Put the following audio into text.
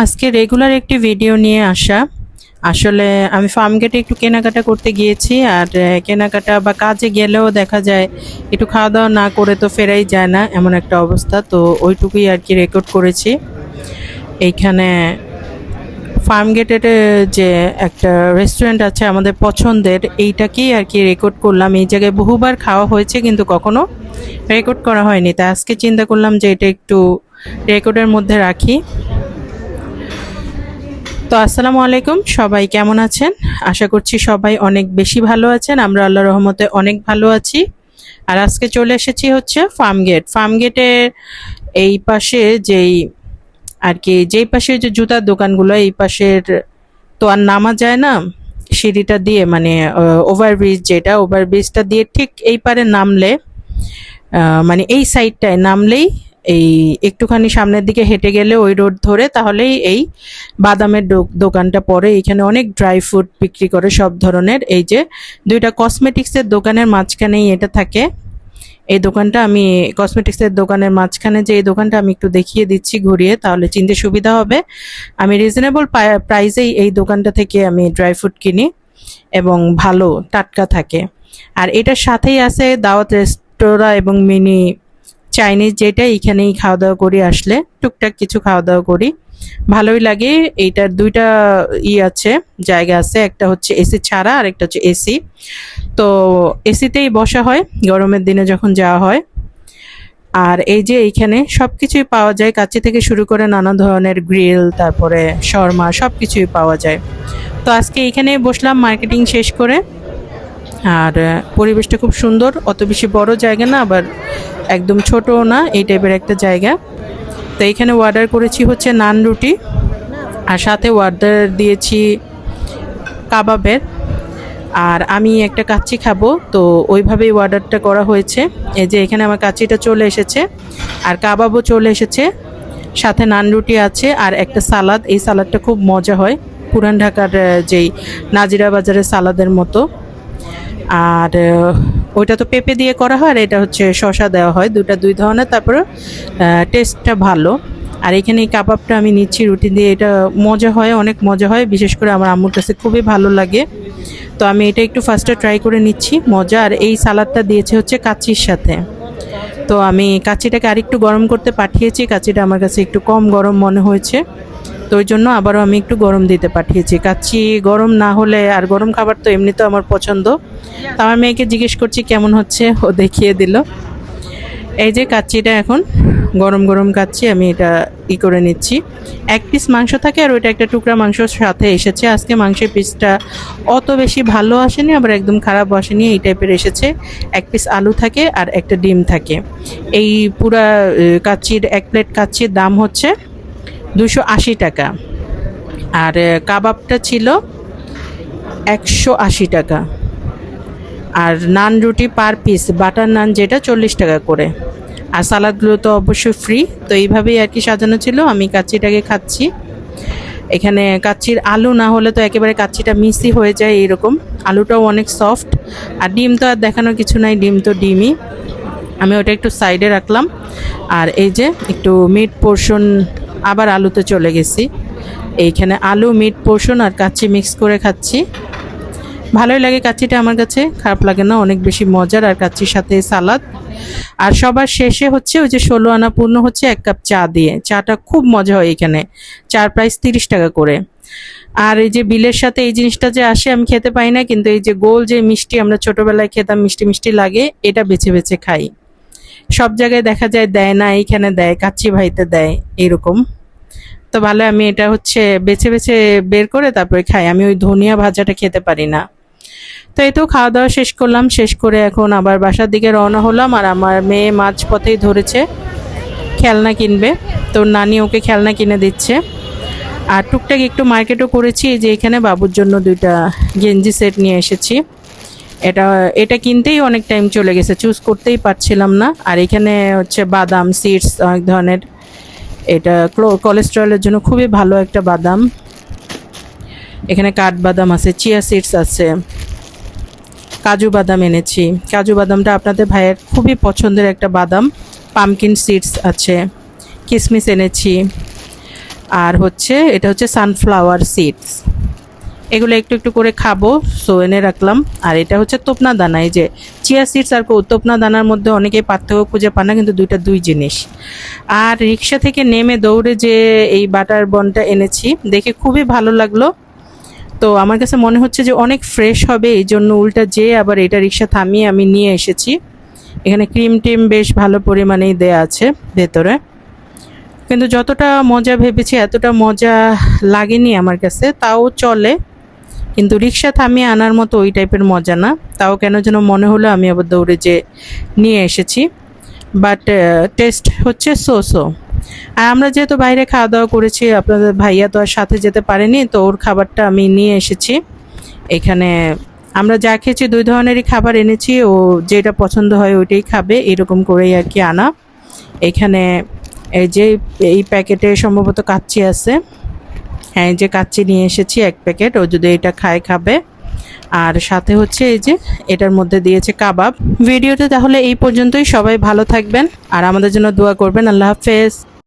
আজকে রেগুলার একটি ভিডিও নিয়ে আসা। আসলে আমি ফার্মগেটে একটু কেনাকাটা করতে গিয়েছি, আর কেনাকাটা বা কাজে গেলেও দেখা যায় একটু খাওয়া দাওয়া না করে তো ফেরাই যায় না, এমন একটা অবস্থা। তো ওইটুকুই আর কি রেকর্ড করেছি এইখানে। ফার্মগেটের যে একটা রেস্টুরেন্ট আছে আমাদের পছন্দের, এইটাকেই আর কি রেকর্ড করলাম। এই জায়গায় বহুবার খাওয়া হয়েছে কিন্তু কখনো রেকর্ড করা হয়নি, তাই আজকে চিন্তা করলাম যে এটা একটু রেকর্ডের মধ্যে রাখি। তো আসসালামু আলাইকুম, সবাই কেমন আছেন? আশা করছি সবাই অনেক বেশি ভালো আছেন। আমরা আল্লাহর রহমতে অনেক ভালো আছি। আর আজকে চলে এসেছি হচ্ছে ফার্মগেটের এই পাশে যেই আর কি, যেই পাশে যে জুতার দোকানগুলো, এই পাশের তো আর নামা যায় না সিঁড়িটা দিয়ে, মানে ওভারব্রিজ, যেটা ওভারব্রিজটা দিয়ে ঠিক এই পারে নামলে, মানে এই সাইডটায় নামলেই, এই একটুখানি সামনের দিকে হেঁটে গেলে ওই রোড ধরে, তাহলেই এই বাদামের দোকানটা পড়ে। এখানে অনেক ড্রাই ফ্রুট বিক্রি করে সব ধরনের। এই যে দুইটা কসমেটিক্সের দোকানের মাঝখানেই এটা থাকে এই দোকানটা। আমি কসমেটিক্সের দোকানের মাঝখানে যে এই দোকানটা, আমি একটু দেখিয়ে দিচ্ছি ঘুরিয়ে, তাহলে চিনতে সুবিধা হবে। আমি রিজনেবল প্রাইসেই এই দোকানটা থেকে আমি ড্রাই ফ্রুট কিনি এবং ভালো টাটকা থাকে। আর এটার সাথেই আছে দাওয়াত রেস্তোরাঁ এবং মিনি চাইনিজ, যেটা এইখানেই খাওয়া দাওয়া করি, আসলে টুকটাক কিছু খাওয়া দাওয়া করি, ভালোই লাগে। এইটার দুইটা আছে, জায়গা আছে, একটা হচ্ছে এসি ছাড়া আর একটা হচ্ছে এসি। তো এসিতেই বসা হয় গরমের দিনে যখন যাওয়া হয়। আর এই যে এইখানে সব কিছুই পাওয়া যায়, কাচ্চি থেকে শুরু করে নানা ধরনের গ্রিল, তারপরে শর্মা, সব কিছুই পাওয়া যায়। তো আজকে এইখানেই বসলাম মার্কেটিং শেষ করে। আর পরিবেশটা খুব সুন্দর, অত বেশি বড় জায়গা না, আবার একদম ছোটও না, এই টাইপের একটা জায়গা। তো এখানে অর্ডার করেছি হচ্ছে নান রুটি, আর সাথে অর্ডার দিয়েছি কাবাবের। আর আমি একটা কাচ্চি খাবো, তো ওইভাবেই অর্ডারটা করা হয়েছে। এই যে এখানে আমার কাচ্চিটা চলে এসেছে, আর কাবাবও চলে এসেছে, সাথে নান রুটি আছে, আর একটা সালাদ। এই সালাদটা খুব মজা হয়, পুরান ঢাকার যেই নাজিরা বাজারের সালাদের মতো। আর ওইটা তো পেঁপে দিয়ে করা হয়, আর এটা হচ্ছে শসা দেওয়া হয়, দুই ধরনের। তারপরে টেস্টটা ভালো। আর এখানে এই কাবাবটা আমি নিচ্ছি রুটি দিয়ে, এটা মজা হয়, অনেক মজা হয়, বিশেষ করে আমার আম্মুর কাছে খুবই ভালো লাগে। তো আমি এটা একটু ফার্স্টে ট্রাই করে নিচ্ছি, মজা। আর এই সালাদটা দিয়েছে হচ্ছে কাচ্চির সাথে। তো আমি কাচ্চিটাকে আরেকটু গরম করতে পাঠিয়েছি, কাচ্চিটা আমার কাছে একটু কম গরম মনে হয়েছে, তো ওই জন্য আবারও আমি একটু গরম দিতে পাঠিয়েছি। কাচ্চি গরম না হলে, আর গরম খাবার তো এমনিতেও আমার পছন্দ। তো আমার মেয়েকে জিজ্ঞেস করছি কেমন হচ্ছে, ও দেখিয়ে দিল। এই যে কাচ্চিটা এখন গরম গরম কাচ্চি, আমি এটা করে নিচ্ছি। এক পিস মাংস থাকে, আর ওইটা একটা টুকরা মাংস সাথে এসেছে। আজকে মাংসের পিসটা অত বেশি ভালো আসেনি, আবার একদম খারাপ আসেনি, এই টাইপের এসেছে। এক পিস আলু থাকে আর একটা ডিম থাকে। এই পুরা কাচ্চির, এক প্লেট কাচ্চির দাম হচ্ছে 280 টাকা। আর কাবাবটা ছিল 180 টাকা। আর নান রুটি পার পিস, বাটার নান যেটা, 40 টাকা করে। আর সালাদগুলো তো অবশ্যই ফ্রি। তো এইভাবেই আর কি সাজানো ছিল। আমি কাচ্চিটাকে খাচ্ছি। এখানে কাচ্চির আলু না হলে তো একেবারে কাচ্চিটা মিসই হয়ে যায়, এইরকম। আলুটাও অনেক সফট। আর ডিম তো আর দেখানোর কিছু নাই, ডিম তো ডিমই। আমি ওটা একটু সাইডে রাখলাম। আর এই যে একটু মিড পোর্শন, আবার আলুতে চলে গেছি। এইখানে আলু, মিড পোর্শন আর কাচ্চি মিক্স করে খাচ্ছি। ভালোই লাগে কাচ্চিটা, আমার কাছে খারাপ লাগে না, অনেক বেশি মজার। আর কাচ্চির সাথে সালাদ। আর সবার শেষে হচ্ছে ওই যে 16 আনা পূর্ণ হচ্ছে 1 কাপ চা দিয়ে। চাটা খুব মজা হয় এখানে। চার প্রাইস 30 টাকা করে। আর এই যে বিলের সাথে এই জিনিসটা যে আসে, আমি খেতে পাই না, কিন্তু এই যে গোল যে মিষ্টি আমরা ছোটবেলায় খেতাম, মিষ্টি মিষ্টি লাগে, এটা বেছে বেছে খাই। সব জায়গায় দেখা যায় দেয় না, এইখানে দেয়, কাচ্চি ভাইতে দেয়, এরকম। তো ভালো, আমি এটা হচ্ছে বেছে বেছে বের করে তারপরে খাই। আমি ওই ধনিয়া ভাজাটা খেতে পারি না। তো এই তো খাওয়া দাওয়া শেষ করলাম, শেষ করে এখন আবার বাসার দিকে রওনা হলাম। আর আমার মেয়ে মাঝপথেই ধরেছে খেলনা কিনবে, তো নানি ওকে খেলনা কিনে দিচ্ছে। আর টুকটাক একটু মার্কেটও করেছি, যে এখানে বাবুর জন্য 2টা গেঞ্জি সেট নিয়ে এসেছি। এটা এটা কিনতেই অনেক টাইম চলে গেছে, চুজ করতেই পারছিলাম না। আর এখানে হচ্ছে বাদাম সিডস অনেক ধরনের, এটা কোলেস্টেরলের জন্য খুবই ভালো একটা বাদাম। এখানে কাঠবাদাম আছে, চিয়া সিডস আছে, কাজু বাদাম এনেছি। কাজু বাদামটা আপনাদের ভাইয়ের খুবই পছন্দের একটা বাদাম। পামকিন সিডস আছে, কিশমিশ এনেছি। আর হচ্ছে এটা হচ্ছে সানফ্লাওয়ার সিডস। এগুলো একটু একটু করে খাবো, সো এনে রাখলাম। আর এটা হচ্ছে তোপনা দানা। এই যে চিয়া সিডস আর তোপনা দানার মধ্যে অনেকেই পার্থক্য খুঁজে পান না, কিন্তু দুইটা দুই জিনিস। আর রিক্সা থেকে নেমে দৌড়ে যে এই বাটার বনটা এনেছি, দেখে খুবই ভালো লাগলো। তো আমার কাছে মনে হচ্ছে যে অনেক ফ্রেশ হবে, এই জন্য উল্টা যেয়ে আবার এটা রিক্সা থামিয়ে আমি নিয়ে এসেছি। এখানে ক্রিম টিম বেশ ভালো পরিমাণেই দেয়া আছে ভেতরে, কিন্তু যতটা মজা ভেবেছি এতটা মজা লাগেনি আমার কাছে। তাও চলে, কিন্তু রিক্সা থামিয়ে আনার মতো ওই টাইপের মজা না। তাও কেন যেন মনে হলো, আমি আবার দৌড়ে যে নিয়ে এসেছি। বাট টেস্ট হচ্ছে সো। আর আমরা যেহেতু বাইরে খাওয়া দাওয়া করেছি, আপনাদের ভাইয়া তো আর সাথে যেতে পারেনি, তো ওর খাবারটা আমি নিয়ে এসেছি। এখানে আমরা যা খেয়েছি দুই ধরনেরই খাবার এনেছি, ও যেটা পছন্দ হয় ওইটাই খাবে, এরকম করেই আর কি আনা। এখানে এই যে এই প্যাকেটে সম্ভবত কাচ্চি আছে। হ্যাঁ, এই যে কাচ্চি নিয়ে এসেছি 1 প্যাকেট, ও যদি এটা খাবে। আর সাথে হচ্ছে এই যে এটার মধ্যে দিয়েছে কাবাব। ভিডিওতে তাহলে এই পর্যন্তই। সবাই ভালো থাকবেন আর আমাদের জন্য দোয়া করবেন। আল্লাহ হাফেজ।